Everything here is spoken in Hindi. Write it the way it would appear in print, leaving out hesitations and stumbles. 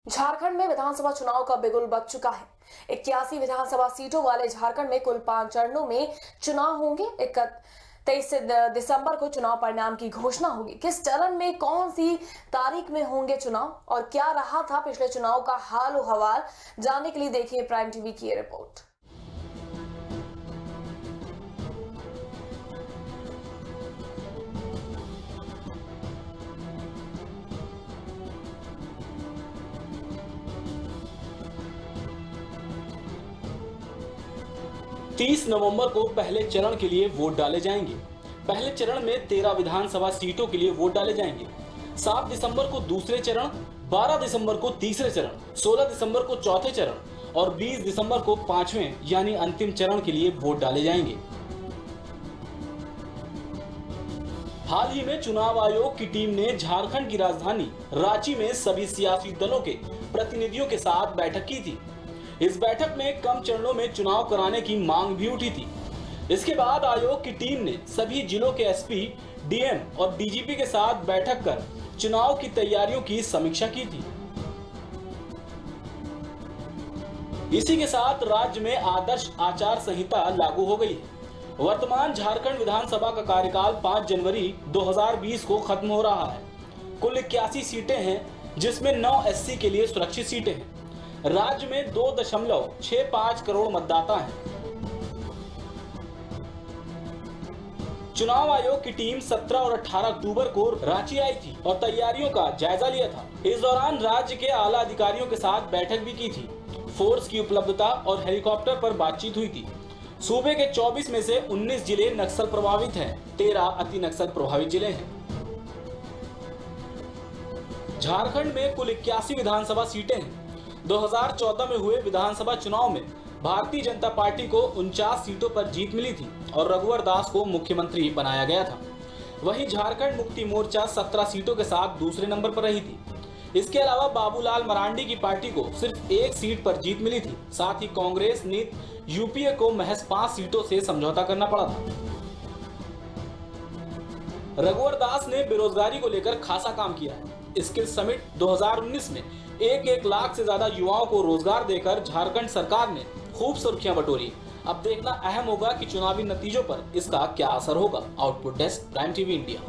झारखंड में विधानसभा चुनाव का बिगुल बज चुका है। 81 विधानसभा सीटों वाले झारखंड में कुल 5 चरणों में चुनाव होंगे। 23 दिसंबर को चुनाव परिणाम की घोषणा होगी। किस चरण में कौन सी तारीख में होंगे चुनाव और क्या रहा था पिछले चुनाव का हाल हवाल, जानने के लिए देखिए प्राइम टीवी की ये रिपोर्ट। 30 नवंबर को पहले चरण के लिए वोट डाले जाएंगे। पहले चरण में 13 विधानसभा सीटों के लिए वोट डाले जाएंगे। 7 दिसंबर को दूसरे चरण, 12 दिसंबर को तीसरे चरण, 16 दिसंबर को चौथे चरण और 20 दिसंबर को पांचवें यानी अंतिम चरण के लिए वोट डाले जाएंगे। हाल ही में चुनाव आयोग की टीम ने झारखंड की राजधानी रांची में सभी सियासी दलों के प्रतिनिधियों के साथ बैठक की थी। इस बैठक में कम चरणों में चुनाव कराने की मांग भी उठी थी। इसके बाद आयोग की टीम ने सभी जिलों के एसपी, डीएम और डीजीपी के साथ बैठक कर चुनाव की तैयारियों की समीक्षा की थी। इसी के साथ राज्य में आदर्श आचार संहिता लागू हो गई है। वर्तमान झारखंड विधानसभा का कार्यकाल 5 जनवरी 2020 को खत्म हो रहा है। कुल 81 सीटें हैं, जिसमें 9 एससी के लिए सुरक्षित सीटें हैं। राज्य में 2.65 करोड़ मतदाता हैं। चुनाव आयोग की टीम 17 और 18 अक्टूबर को रांची आई थी और तैयारियों का जायजा लिया था। इस दौरान राज्य के आला अधिकारियों के साथ बैठक भी की थी। फोर्स की उपलब्धता और हेलीकॉप्टर पर बातचीत हुई थी। सूबे के 24 में से 19 जिले नक्सल प्रभावित हैं, 13 अति नक्सल प्रभावित जिले हैं। झारखंड में कुल 81 विधानसभा सीटें हैं। 2014 में हुए विधानसभा चुनाव में भारतीय जनता पार्टी को 49 सीटों पर जीत मिली थी और रघुवर दास को मुख्यमंत्री बनाया गया था। वहीं झारखंड मुक्ति मोर्चा 17 सीटों के साथ दूसरे नंबर पर रही थी। इसके अलावा बाबूलाल मरांडी की पार्टी को सिर्फ 1 सीट पर जीत मिली थी। साथ ही कांग्रेस नीत यूपीए को महज 5 सीटों से समझौता करना पड़ा था। रघुवर दास ने बेरोजगारी को लेकर खासा काम किया है। स्किल समिट 2019 में 1 लाख से ज्यादा युवाओं को रोजगार देकर झारखंड सरकार ने खूब सुर्खियां बटोरी। अब देखना अहम होगा कि चुनावी नतीजों पर इसका क्या असर होगा। Output desk, prime TV India.